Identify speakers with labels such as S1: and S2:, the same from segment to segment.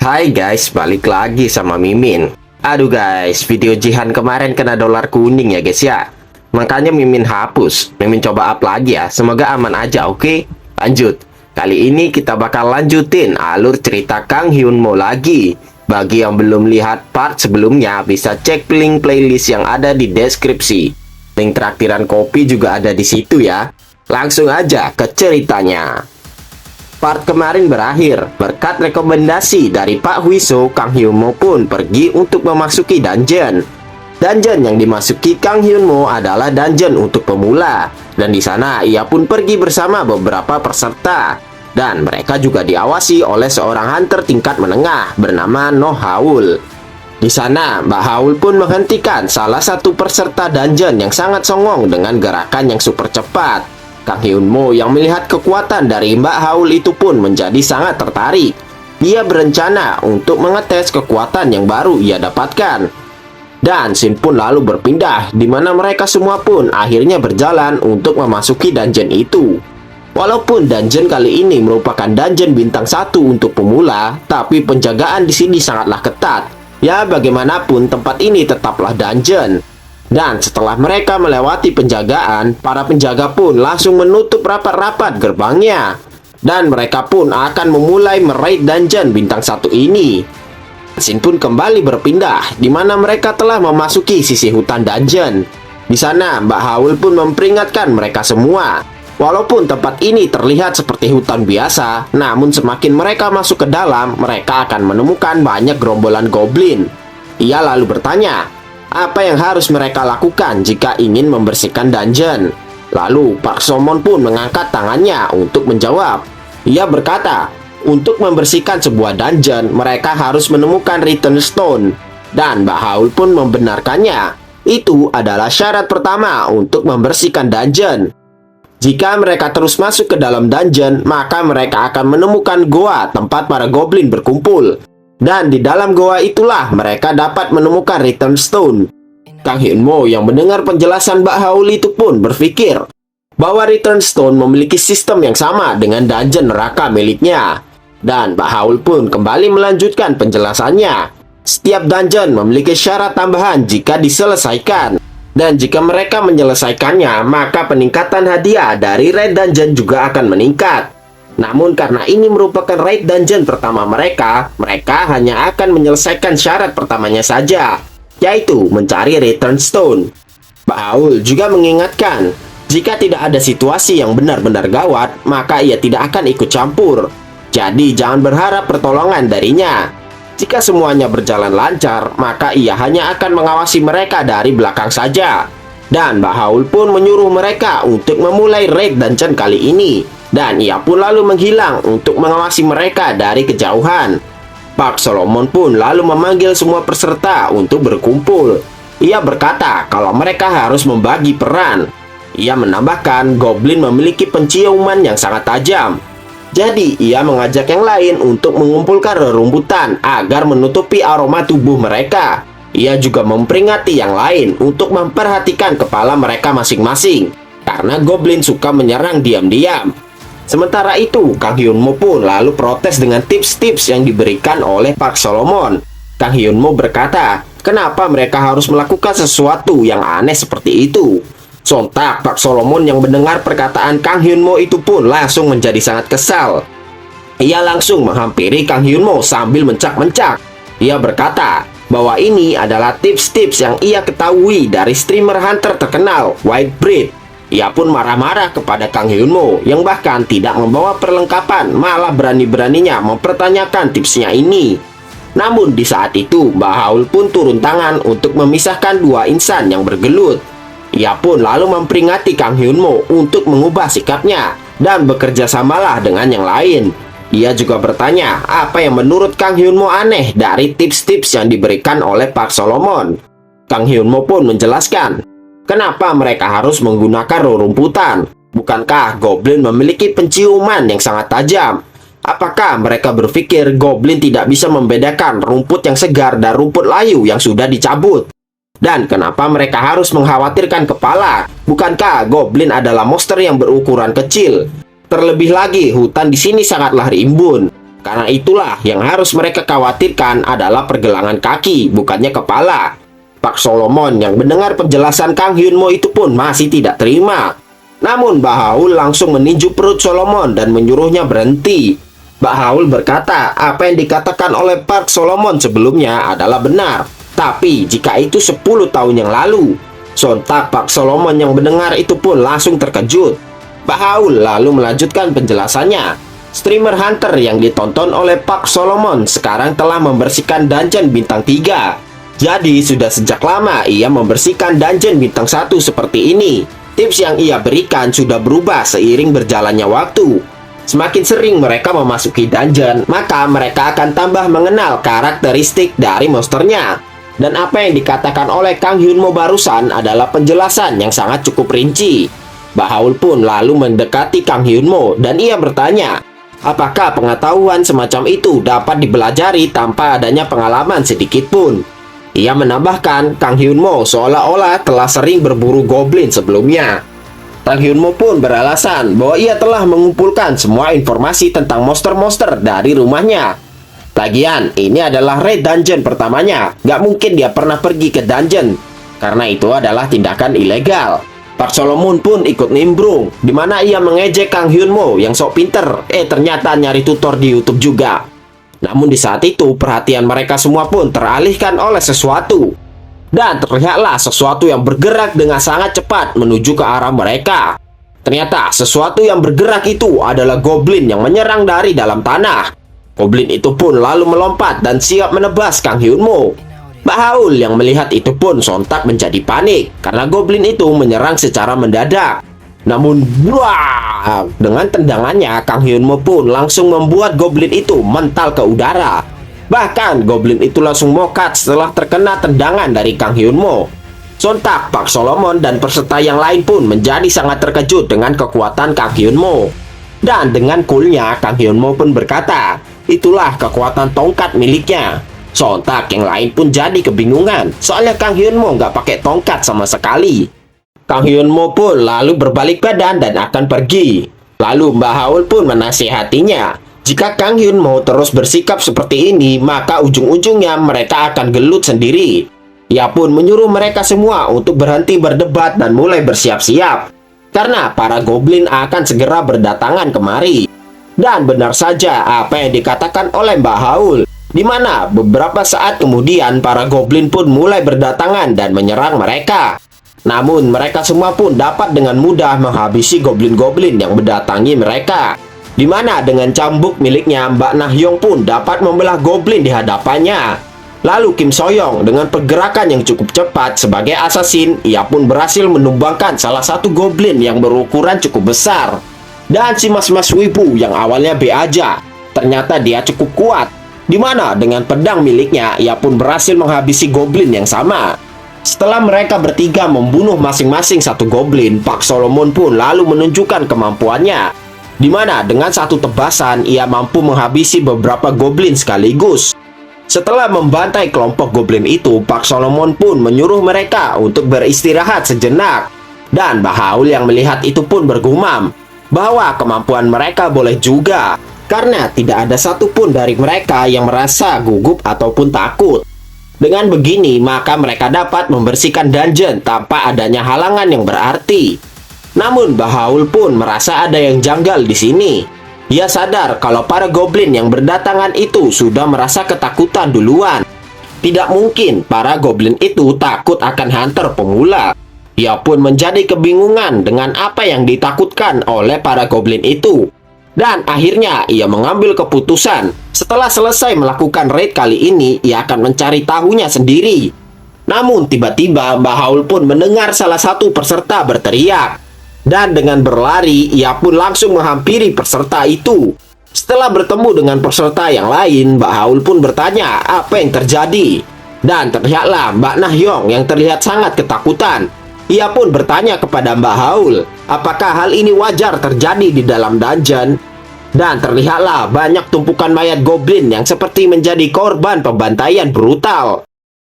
S1: Hai guys, balik lagi sama Mimin. Aduh guys, video Jihan kemarin kena dolar kuning ya guys ya. Makanya Mimin hapus. Mimin coba up lagi ya. Semoga aman aja, oke? Lanjut. Kali ini kita bakal lanjutin alur cerita Kang Hyunmo lagi. Bagi yang belum lihat part sebelumnya, bisa cek link playlist yang ada di deskripsi. Link traktiran kopi juga ada di situ ya. Langsung aja ke ceritanya. Part kemarin berakhir, berkat rekomendasi dari Pak Huiso, Kang Hyunmo pun pergi untuk memasuki dungeon. Dungeon yang dimasuki Kang Hyunmo adalah dungeon untuk pemula, dan di sana ia pun pergi bersama beberapa peserta. Dan mereka juga diawasi oleh seorang hunter tingkat menengah bernama Noh Haul. Di sana, Mbak Haul pun menghentikan salah satu peserta dungeon yang sangat songong dengan gerakan yang super cepat. Kang Hyunmo yang melihat kekuatan dari Mbak Haul itu pun menjadi sangat tertarik. Dia berencana untuk mengetes kekuatan yang baru ia dapatkan. Dan scene pun lalu berpindah, di mana mereka semua pun akhirnya berjalan untuk memasuki dungeon itu. Walaupun dungeon kali ini merupakan dungeon bintang 1 untuk pemula, tapi penjagaan di sini sangatlah ketat. Ya bagaimanapun tempat ini tetaplah dungeon. Dan setelah mereka melewati penjagaan, para penjaga pun langsung menutup rapat-rapat gerbangnya. Dan mereka pun akan memulai meraid dungeon bintang 1 ini. Scene pun kembali berpindah, di mana mereka telah memasuki sisi hutan dungeon. Di sana, Mbak Haul pun memperingatkan mereka semua. Walaupun tempat ini terlihat seperti hutan biasa, namun semakin mereka masuk ke dalam, mereka akan menemukan banyak gerombolan goblin. Ia lalu bertanya, apa yang harus mereka lakukan jika ingin membersihkan dungeon? Lalu Park Somon pun mengangkat tangannya untuk menjawab. Ia berkata, untuk membersihkan sebuah dungeon, mereka harus menemukan Return Stone. Dan Mbak Haul pun membenarkannya. Itu adalah syarat pertama untuk membersihkan dungeon. Jika mereka terus masuk ke dalam dungeon, maka mereka akan menemukan goa tempat para goblin berkumpul. Dan di dalam goa itulah mereka dapat menemukan Return Stone. Kang Hyunmo yang mendengar penjelasan Mbak Haul itu pun berpikir bahwa Return Stone memiliki sistem yang sama dengan dungeon neraka miliknya. Dan Mbak Haul pun kembali melanjutkan penjelasannya. Setiap dungeon memiliki syarat tambahan jika diselesaikan. Dan jika mereka menyelesaikannya, maka peningkatan hadiah dari raid dungeon juga akan meningkat. Namun karena ini merupakan raid dungeon pertama mereka hanya akan menyelesaikan syarat pertamanya saja, yaitu mencari Return Stone. Mbak Haul juga mengingatkan, jika tidak ada situasi yang benar-benar gawat, maka ia tidak akan ikut campur. Jadi jangan berharap pertolongan darinya. Jika semuanya berjalan lancar, maka ia hanya akan mengawasi mereka dari belakang saja. Dan Mbak Haul pun menyuruh mereka untuk memulai raid dungeon kali ini. Dan ia pun lalu menghilang untuk mengawasi mereka dari kejauhan. Park Solomon pun lalu memanggil semua peserta untuk berkumpul. Ia berkata kalau mereka harus membagi peran. Ia menambahkan goblin memiliki penciuman yang sangat tajam. Jadi ia mengajak yang lain untuk mengumpulkan rerumputan agar menutupi aroma tubuh mereka. Ia juga memperingati yang lain untuk memperhatikan kepala mereka masing-masing, karena goblin suka menyerang diam-diam. Sementara itu, Kang Hyunmo pun lalu protes dengan tips-tips yang diberikan oleh Park Solomon. Kang Hyunmo berkata, kenapa mereka harus melakukan sesuatu yang aneh seperti itu? Sontak Park Solomon yang mendengar perkataan Kang Hyunmo itu pun langsung menjadi sangat kesal. Ia langsung menghampiri Kang Hyunmo sambil mencak-mencak. Ia berkata bahwa ini adalah tips-tips yang ia ketahui dari streamer hunter terkenal, Whitebread. Ia pun marah-marah kepada Kang Hyunmo yang bahkan tidak membawa perlengkapan, malah berani-beraninya mempertanyakan tipsnya ini. Namun di saat itu, Mbak Haul pun turun tangan untuk memisahkan dua insan yang bergelut. Ia pun lalu memperingati Kang Hyunmo untuk mengubah sikapnya dan bekerja samalah dengan yang lain. Ia juga bertanya apa yang menurut Kang Hyunmo aneh dari tips-tips yang diberikan oleh Park Solomon. Kang Hyunmo pun menjelaskan, kenapa mereka harus menggunakan rerumputan? Bukankah goblin memiliki penciuman yang sangat tajam? Apakah mereka berpikir goblin tidak bisa membedakan rumput yang segar dan rumput layu yang sudah dicabut? Dan kenapa mereka harus mengkhawatirkan kepala? Bukankah goblin adalah monster yang berukuran kecil? Terlebih lagi, hutan di sini sangatlah rimbun. Karena itulah yang harus mereka khawatirkan adalah pergelangan kaki, bukannya kepala. Pak Solomon yang mendengar penjelasan Kang Hyun Mo itu pun masih tidak terima. Namun Bahaul langsung meninju perut Solomon dan menyuruhnya berhenti. Bahaul berkata apa yang dikatakan oleh Park Solomon sebelumnya adalah benar. Tapi jika itu 10 tahun yang lalu. Sontak Pak Solomon yang mendengar itu pun langsung terkejut. Bahaul lalu melanjutkan penjelasannya. Streamer Hunter yang ditonton oleh Pak Solomon sekarang telah membersihkan dungeon bintang 3. Jadi sudah sejak lama ia membersihkan dungeon bintang 1 seperti ini. Tips yang ia berikan sudah berubah seiring berjalannya waktu. Semakin sering mereka memasuki dungeon, maka mereka akan tambah mengenal karakteristik dari monsternya. Dan apa yang dikatakan oleh Kang Hyun Mo barusan adalah penjelasan yang sangat cukup rinci. Bahaul pun lalu mendekati Kang Hyun Mo dan ia bertanya, apakah pengetahuan semacam itu dapat dipelajari tanpa adanya pengalaman sedikit pun? Ia menambahkan, Kang Hyun Mo seolah-olah telah sering berburu goblin sebelumnya. Kang Hyun Mo pun beralasan bahwa ia telah mengumpulkan semua informasi tentang monster-monster dari rumahnya. Lagian, ini adalah raid dungeon pertamanya. Gak mungkin dia pernah pergi ke dungeon, karena itu adalah tindakan ilegal. Park Solomon pun ikut nimbrung, di mana ia mengejek Kang Hyun Mo yang sok pinter. Ternyata nyari tutor di YouTube juga. Namun di saat itu perhatian mereka semua pun teralihkan oleh sesuatu. Dan terlihatlah sesuatu yang bergerak dengan sangat cepat menuju ke arah mereka. Ternyata sesuatu yang bergerak itu adalah goblin yang menyerang dari dalam tanah. Goblin itu pun lalu melompat dan siap menebas Kang Hyun Mo. Bahaul yang melihat itu pun sontak menjadi panik karena goblin itu menyerang secara mendadak. Namun wah, dengan tendangannya Kang Hyun Mo pun langsung membuat goblin itu mental ke udara. Bahkan goblin itu langsung mokat setelah terkena tendangan dari Kang Hyun Mo. Sontak Park Solomon dan peserta yang lain pun menjadi sangat terkejut dengan kekuatan Kang Hyun Mo. Dan dengan coolnya Kang Hyun Mo pun berkata, itulah kekuatan tongkat miliknya. Sontak yang lain pun jadi kebingungan, soalnya Kang Hyun Mo nggak pakai tongkat sama sekali. Kang Hyun Mo pun lalu berbalik badan dan akan pergi. Lalu Mbah Haul pun menasihatinya, jika Kang Hyun Mo terus bersikap seperti ini, maka ujung-ujungnya mereka akan gelut sendiri. Ia pun menyuruh mereka semua untuk berhenti berdebat dan mulai bersiap-siap, karena para goblin akan segera berdatangan kemari. Dan benar saja apa yang dikatakan oleh Mbah Haul, di mana beberapa saat kemudian para goblin pun mulai berdatangan dan menyerang mereka. Namun mereka semua pun dapat dengan mudah menghabisi goblin-goblin yang mendatangi mereka. Di mana dengan cambuk miliknya Mbak Nahyong pun dapat membelah goblin di hadapannya. Lalu Kim Soyoung dengan pergerakan yang cukup cepat sebagai assassin, ia pun berhasil menumbangkan salah satu goblin yang berukuran cukup besar. Dan si Mas-Mas Wibu yang awalnya B aja, ternyata dia cukup kuat. Di mana dengan pedang miliknya, ia pun berhasil menghabisi goblin yang sama. Setelah mereka bertiga membunuh masing-masing satu goblin, Park Solomon pun lalu menunjukkan kemampuannya. Di mana dengan satu tebasan, ia mampu menghabisi beberapa goblin sekaligus. Setelah membantai kelompok goblin itu, Park Solomon pun menyuruh mereka untuk beristirahat sejenak. Dan Bahaul yang melihat itu pun bergumam bahwa kemampuan mereka boleh juga, karena tidak ada satupun dari mereka yang merasa gugup ataupun takut. Dengan begini, maka mereka dapat membersihkan dungeon tanpa adanya halangan yang berarti. Namun Bahaul pun merasa ada yang janggal di sini. Ia sadar kalau para goblin yang berdatangan itu sudah merasa ketakutan duluan. Tidak mungkin para goblin itu takut akan hunter pemula. Ia pun menjadi kebingungan dengan apa yang ditakutkan oleh para goblin itu. Dan akhirnya ia mengambil keputusan. Setelah selesai melakukan raid kali ini, ia akan mencari tahunya sendiri. Namun tiba-tiba Mbah Haul pun mendengar salah satu peserta berteriak. Dan dengan berlari, ia pun langsung menghampiri peserta itu. Setelah bertemu dengan peserta yang lain, Mbah Haul pun bertanya apa yang terjadi. Dan terlihatlah Mbak Nahyong yang terlihat sangat ketakutan. Ia pun bertanya kepada Mbah Haul, apakah hal ini wajar terjadi di dalam dungeon? Dan terlihatlah banyak tumpukan mayat goblin yang seperti menjadi korban pembantaian brutal.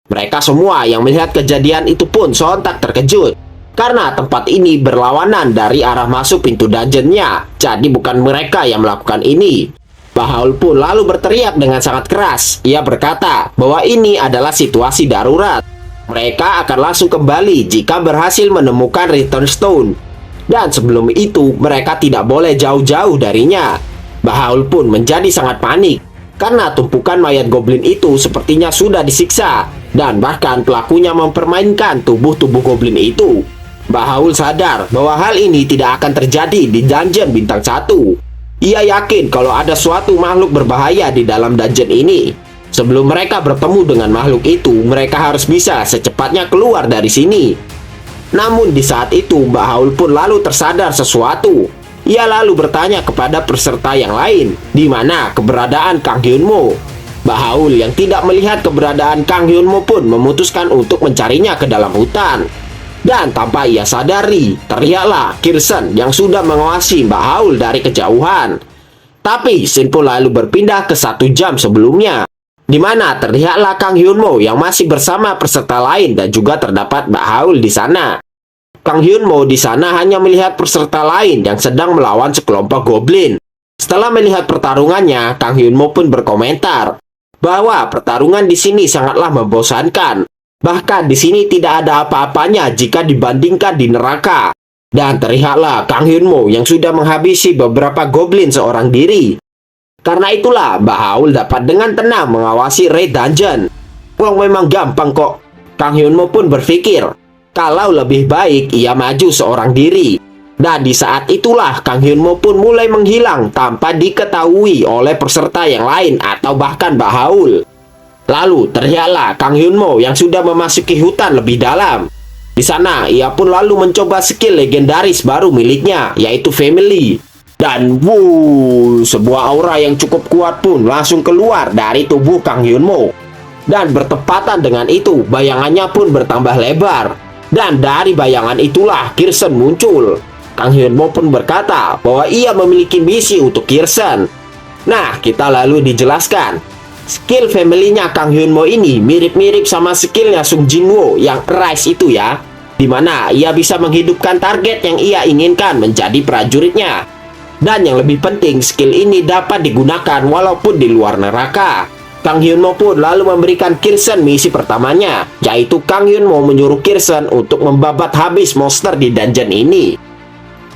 S1: Mereka semua yang melihat kejadian itu pun sontak terkejut, karena tempat ini berlawanan dari arah masuk pintu dungeonnya. Jadi bukan mereka yang melakukan ini. Bahaul pun lalu berteriak dengan sangat keras. Ia berkata bahwa ini adalah situasi darurat. Mereka akan langsung kembali jika berhasil menemukan Return Stone. Dan sebelum itu, mereka tidak boleh jauh-jauh darinya. Bahaul pun menjadi sangat panik karena tumpukan mayat goblin itu sepertinya sudah disiksa. Dan bahkan pelakunya mempermainkan tubuh-tubuh goblin itu. Bahaul sadar bahwa hal ini tidak akan terjadi di dungeon bintang 1. Ia yakin kalau ada suatu makhluk berbahaya di dalam dungeon ini. Sebelum mereka bertemu dengan makhluk itu, mereka harus bisa secepatnya keluar dari sini. Namun di saat itu, Bahaul pun lalu tersadar sesuatu. Ia lalu bertanya kepada peserta yang lain, di mana keberadaan Kang Hyunmo. Bahaul yang tidak melihat keberadaan Kang Hyunmo pun memutuskan untuk mencarinya ke dalam hutan. Dan tanpa ia sadari, terlihatlah Kirsten yang sudah mengawasi Bahaul dari kejauhan. Tapi scene pun lalu berpindah ke 1 jam sebelumnya, di mana terlihatlah Kang Hyunmo yang masih bersama peserta lain dan juga terdapat Bahaul di sana. Kang Hyunmo di sana hanya melihat peserta lain yang sedang melawan sekelompok goblin. Setelah melihat pertarungannya, Kang Hyunmo pun berkomentar bahwa pertarungan di sini sangatlah membosankan. Bahkan di sini tidak ada apa-apanya jika dibandingkan di neraka. Dan terlihatlah Kang Hyunmo yang sudah menghabisi beberapa goblin seorang diri. Karena itulah Bahaul dapat dengan tenang mengawasi Red Dungeon. Wah, memang gampang kok. Kang Hyunmo pun berpikir kalau lebih baik ia maju seorang diri. Dan di saat itulah Kang Hyunmo pun mulai menghilang tanpa diketahui oleh peserta yang lain atau bahkan Bahaul. Lalu terlihatlah Kang Hyunmo yang sudah memasuki hutan lebih dalam. Di sana ia pun lalu mencoba skill legendaris baru miliknya, yaitu Family. Dan sebuah aura yang cukup kuat pun langsung keluar dari tubuh Kang Hyunmo. Dan bertepatan dengan itu, bayangannya pun bertambah lebar. Dan dari bayangan itulah Kirsten muncul. Kang Hyunmo pun berkata bahwa ia memiliki misi untuk Kirsten. Nah, kita lalu dijelaskan skill family-nya Kang Hyunmo ini mirip-mirip sama skillnya Sung Jinwoo yang Rise itu ya, dimana ia bisa menghidupkan target yang ia inginkan menjadi prajuritnya. Dan yang lebih penting, skill ini dapat digunakan walaupun di luar neraka. Kang Hyunmo pun lalu memberikan Kirsten misi pertamanya, yaitu Kang Hyunmo menyuruh Kirsten untuk membabat habis monster di dungeon ini.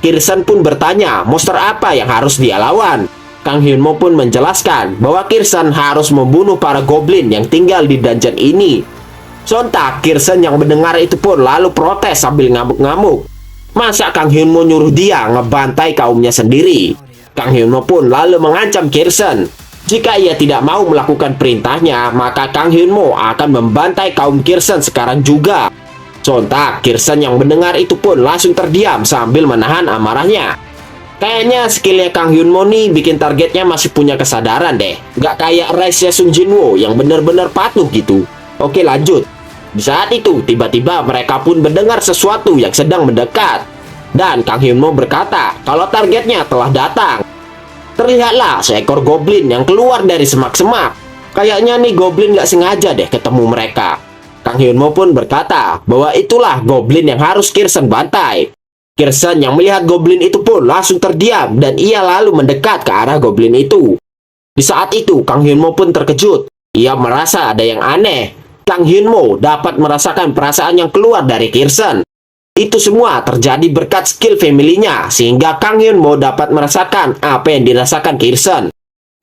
S1: Kirsten pun bertanya monster apa yang harus dia lawan. Kang Hyunmo pun menjelaskan bahwa Kirsten harus membunuh para goblin yang tinggal di dungeon ini. Sontak Kirsten yang mendengar itu pun lalu protes sambil ngamuk-ngamuk. Masa Kang Hyunmo nyuruh dia ngebantai kaumnya sendiri? Kang Hyunmo pun lalu mengancam Kirsten. Jika ia tidak mau melakukan perintahnya, maka Kang Hyunmo akan membantai kaum Kirsten sekarang juga. Sontak Kirsten yang mendengar itu pun langsung terdiam sambil menahan amarahnya. Kayaknya skillnya Kang Hyunmo nih bikin targetnya masih punya kesadaran deh. Nggak kayak Rise-nya Sung Jinwoo yang benar-benar patuh gitu. Oke, lanjut. Di saat itu, tiba-tiba mereka pun mendengar sesuatu yang sedang mendekat. Dan Kang Hyunmo berkata kalau targetnya telah datang. Terlihatlah seekor goblin yang keluar dari semak-semak. Kayaknya nih goblin nggak sengaja deh ketemu mereka. Kang Hyunmo pun berkata bahwa itulah goblin yang harus Kirsten bantai. Kirsten yang melihat goblin itu pun langsung terdiam dan ia lalu mendekat ke arah goblin itu. Di saat itu Kang Hyunmo pun terkejut. Ia merasa ada yang aneh. Kang Hyunmo dapat merasakan perasaan yang keluar dari Kirsten. Itu semua terjadi berkat skill family-nya sehingga Kang Hyunmo dapat merasakan apa yang dirasakan Kirsten.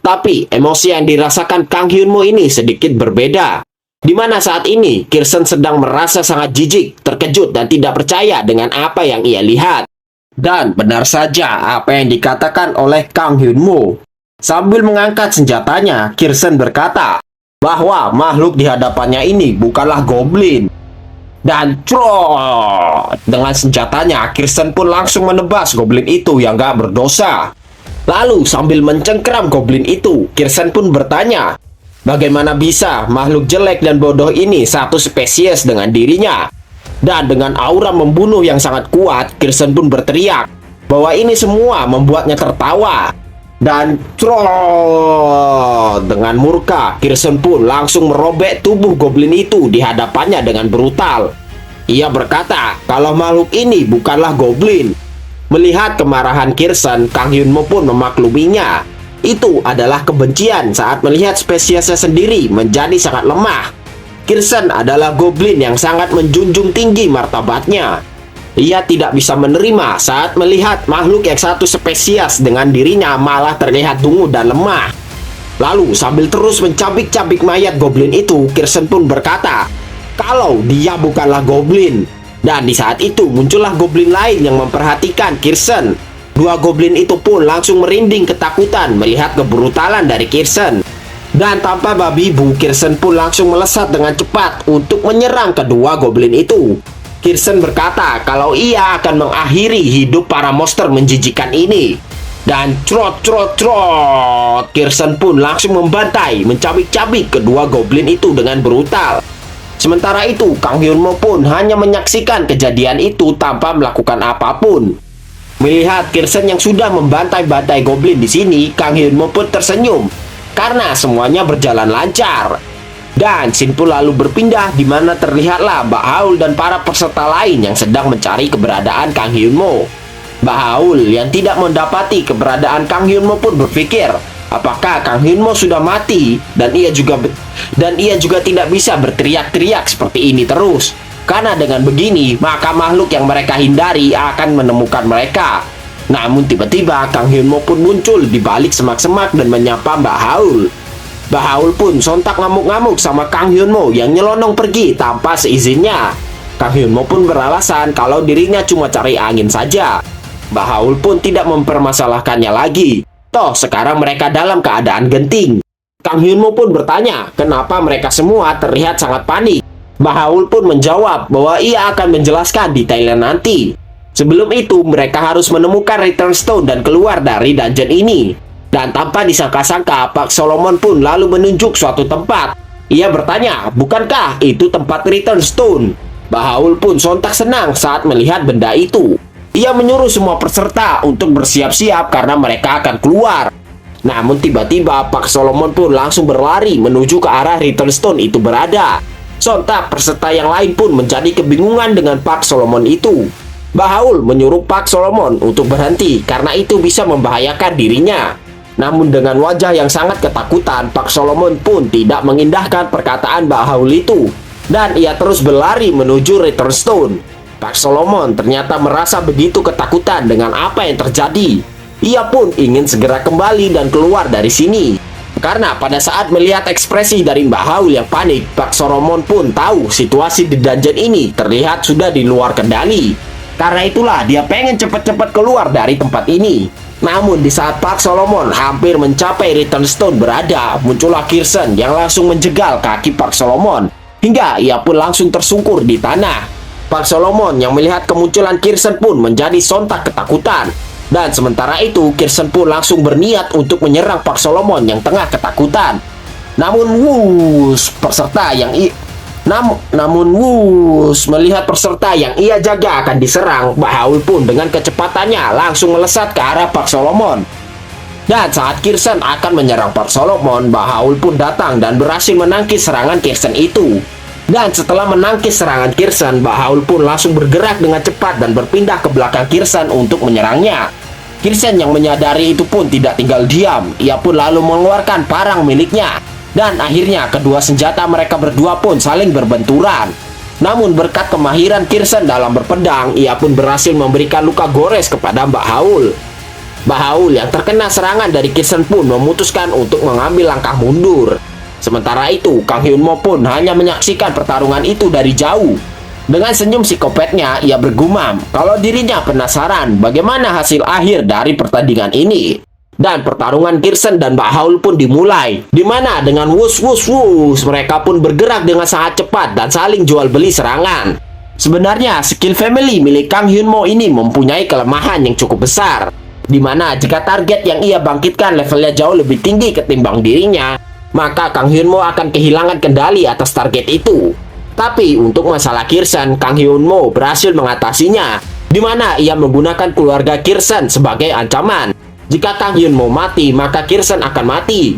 S1: Tapi emosi yang dirasakan Kang Hyunmo ini sedikit berbeda. Di mana saat ini Kirsten sedang merasa sangat jijik, terkejut dan tidak percaya dengan apa yang ia lihat. Dan benar saja apa yang dikatakan oleh Kang Hyunmo. Sambil mengangkat senjatanya, Kirsten berkata bahwa makhluk di hadapannya ini bukanlah goblin. Dan dengan senjatanya Kirsten pun langsung menebas goblin itu yang gak berdosa. Lalu sambil mencengkeram goblin itu, Kirsten pun bertanya, bagaimana bisa makhluk jelek dan bodoh ini satu spesies dengan dirinya? Dan dengan aura membunuh yang sangat kuat, Kirsten pun berteriak bahwa ini semua membuatnya tertawa. Dan dengan murka, Kirsten pun langsung merobek tubuh goblin itu di hadapannya dengan brutal. Ia berkata kalau makhluk ini bukanlah goblin. Melihat kemarahan Kirsten, Kang Hyunmo pun memakluminya. Itu adalah kebencian saat melihat spesiesnya sendiri menjadi sangat lemah. Kirsten adalah goblin yang sangat menjunjung tinggi martabatnya. Ia tidak bisa menerima saat melihat makhluk yang satu spesies dengan dirinya malah terlihat dungu dan lemah. Lalu sambil terus mencabik-cabik mayat goblin itu, Kirsten pun berkata kalau dia bukanlah goblin. Dan di saat itu muncullah goblin lain yang memperhatikan Kirsten. Dua goblin itu pun langsung merinding ketakutan melihat kebrutalan dari Kirsten. Dan tanpa babi bu, Kirsten pun langsung melesat dengan cepat untuk menyerang kedua goblin itu. Kirsten berkata kalau ia akan mengakhiri hidup para monster menjijikan ini. Dan trot, Kirsten pun langsung membantai, mencabik-cabik kedua goblin itu dengan brutal. Sementara itu, Kang Hyunmo pun hanya menyaksikan kejadian itu tanpa melakukan apapun. Melihat Kirsten yang sudah membantai-bantai goblin di sini, Kang Hyunmo pun tersenyum karena semuanya berjalan lancar. Dan scene pun lalu berpindah di mana terlihatlah Mbak Haul dan para peserta lain yang sedang mencari keberadaan Kang Hyunmo. Mbak Haul yang tidak mendapati keberadaan Kang Hyunmo pun berpikir apakah Kang Hyunmo sudah mati, dan ia juga tidak bisa berteriak-teriak seperti ini terus. Karena dengan begini, maka makhluk yang mereka hindari akan menemukan mereka. Namun tiba-tiba Kang Hyunmo pun muncul di balik semak-semak dan menyapa Mbak Haul. Mbak Haul pun sontak ngamuk-ngamuk sama Kang Hyunmo yang nyelonong pergi tanpa seizinnya. Kang Hyunmo pun beralasan kalau dirinya cuma cari angin saja. Mbak Haul pun tidak mempermasalahkannya lagi. Toh sekarang mereka dalam keadaan genting. Kang Hyunmo pun bertanya kenapa mereka semua terlihat sangat panik. Mbak Haul pun menjawab bahwa ia akan menjelaskan detailnya nanti. Sebelum itu, mereka harus menemukan Return Stone dan keluar dari dungeon ini. Dan tanpa disangka-sangka, Pak Solomon pun lalu menunjuk suatu tempat. Ia bertanya, bukankah itu tempat Return Stone? Mbak Haul pun sontak senang saat melihat benda itu. Ia menyuruh semua peserta untuk bersiap-siap karena mereka akan keluar. Namun tiba-tiba Pak Solomon pun langsung berlari menuju ke arah Return Stone itu berada. Sontak peserta yang lain pun menjadi kebingungan dengan Pak Solomon itu. Mbak Haul menyuruh Pak Solomon untuk berhenti karena itu bisa membahayakan dirinya. Namun dengan wajah yang sangat ketakutan, Pak Solomon pun tidak mengindahkan perkataan Mbak Haul itu. Dan ia terus berlari menuju Return Stone. Pak Solomon ternyata merasa begitu ketakutan dengan apa yang terjadi. Ia pun ingin segera kembali dan keluar dari sini. Karena pada saat melihat ekspresi dari Mbak Haul yang panik, Pak Solomon pun tahu situasi di dungeon ini terlihat sudah di luar kendali. Karena itulah dia pengen cepat-cepat keluar dari tempat ini. Namun di saat Pak Solomon hampir mencapai Return Stone berada, muncullah Kirsten yang langsung menjegal kaki Pak Solomon. Hingga ia pun langsung tersungkur di tanah. Pak Solomon yang melihat kemunculan Kirsten pun menjadi sontak ketakutan. Dan sementara itu Kirsten pun langsung berniat untuk menyerang Pak Solomon yang tengah ketakutan. Namun melihat peserta yang ia jaga akan diserang, Mbak Haul pun dengan kecepatannya langsung melesat ke arah Pak Solomon. Dan saat Kirsten akan menyerang Pak Solomon, Mbak Haul pun datang dan berhasil menangkis serangan Kirsten itu. Dan setelah menangkis serangan Kirsten, Mbak Haul pun langsung bergerak dengan cepat dan berpindah ke belakang Kirsten untuk menyerangnya. Kirsten yang menyadari itu pun tidak tinggal diam. Ia pun lalu mengeluarkan parang miliknya. Dan akhirnya kedua senjata mereka berdua pun saling berbenturan. Namun berkat kemahiran Kirsten dalam berpedang, ia pun berhasil memberikan luka gores kepada Mbak Haul. Mbak Haul yang terkena serangan dari Kirsten pun memutuskan untuk mengambil langkah mundur. Sementara itu, Kang Hyunmo pun hanya menyaksikan pertarungan itu dari jauh. Dengan senyum psikopatnya, ia bergumam kalau dirinya penasaran bagaimana hasil akhir dari pertandingan ini. Dan pertarungan Kirsten dan Mbak Haul pun dimulai, di mana dengan wush mereka pun bergerak dengan sangat cepat dan saling jual beli serangan. Sebenarnya skill family milik Kang Hyunmo ini mempunyai kelemahan yang cukup besar, di mana jika target yang ia bangkitkan levelnya jauh lebih tinggi ketimbang dirinya, maka Kang Hyunmo akan kehilangan kendali atas target itu. Tapi untuk masalah Kirsten, Kang Hyunmo berhasil mengatasinya, di mana ia menggunakan keluarga Kirsten sebagai ancaman. Jika Kang Hyunmo mati, maka Kirsten akan mati.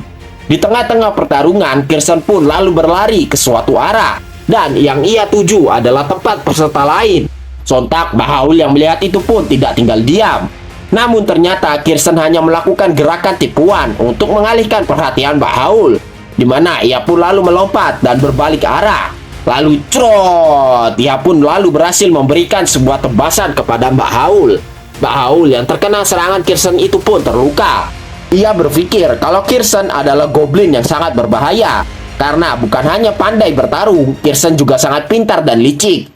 S1: Di tengah-tengah pertarungan, Kirsten pun lalu berlari ke suatu arah, dan yang ia tuju adalah tempat peserta lain. Sontak Mbak Haul yang melihat itu pun tidak tinggal diam. Namun ternyata Kirsten hanya melakukan gerakan tipuan untuk mengalihkan perhatian Mbak Haul, di mana ia pun lalu melompat dan berbalik arah. Lalu trot, ia pun lalu berhasil memberikan sebuah tebasan kepada Mbak Haul. Mbak Haul yang terkena serangan Kirsten itu pun terluka. Ia berpikir kalau Kirsten adalah goblin yang sangat berbahaya, karena bukan hanya pandai bertarung, Kirsten juga sangat pintar dan licik.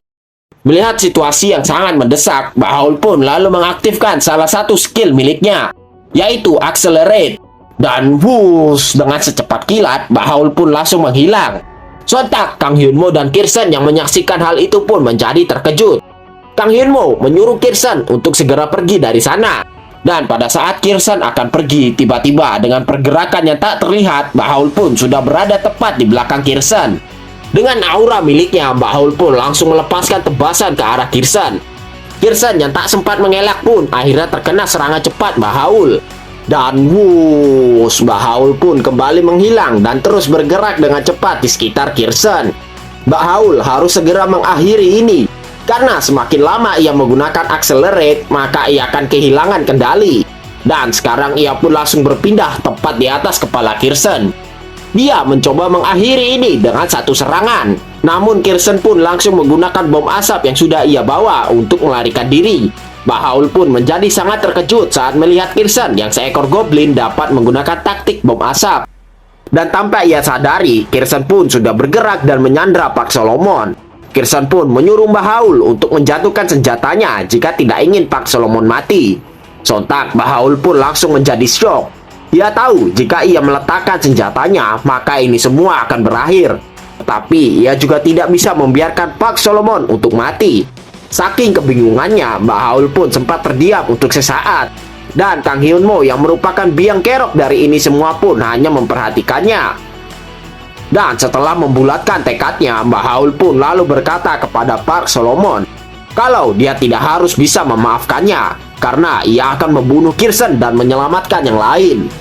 S1: Melihat situasi yang sangat mendesak, Mbak Haul pun lalu mengaktifkan salah satu skill miliknya, yaitu Accelerate. Dan wush, dengan secepat kilat, Mbak Haul pun langsung menghilang. Sontak, Kang Hyunmo dan Kirsten yang menyaksikan hal itu pun menjadi terkejut. Kang Hyunmo menyuruh Kirsten untuk segera pergi dari sana. Dan pada saat Kirsten akan pergi, tiba-tiba dengan pergerakan yang tak terlihat, Mbak Haul pun sudah berada tepat di belakang Kirsten. Dengan aura miliknya, Mbak Haul pun langsung melepaskan tebasan ke arah Kirsten. Kirsten yang tak sempat mengelak pun akhirnya terkena serangan cepat Mbak Haul. Dan wush, Mbak Haul pun kembali menghilang dan terus bergerak dengan cepat di sekitar Kirsten. Mbak Haul harus segera mengakhiri ini, karena semakin lama ia menggunakan Accelerate, maka ia akan kehilangan kendali. Dan sekarang ia pun langsung berpindah tepat di atas kepala Kirsten. Dia mencoba mengakhiri ini dengan satu serangan. Namun Kirsten pun langsung menggunakan bom asap yang sudah ia bawa untuk melarikan diri. Mbak Haul pun menjadi sangat terkejut saat melihat Kirsten yang seekor goblin dapat menggunakan taktik bom asap. Dan tanpa ia sadari, Kirsten pun sudah bergerak dan menyandra Park Solomon. Kirsten pun menyuruh Mbak Haul untuk menjatuhkan senjatanya jika tidak ingin Park Solomon mati. Sontak, Mbak Haul pun langsung menjadi syok. Ia tahu jika ia meletakkan senjatanya, maka ini semua akan berakhir. Tetapi ia juga tidak bisa membiarkan Park Solomon untuk mati. Saking kebingungannya, Mbak Haul pun sempat terdiam untuk sesaat. Dan Kang Hyunmo yang merupakan biang kerok dari ini semua pun hanya memperhatikannya. Dan setelah membulatkan tekadnya, Mbak Haul pun lalu berkata kepada Park Solomon kalau dia tidak harus bisa memaafkannya, karena ia akan membunuh Kirsten dan menyelamatkan yang lain.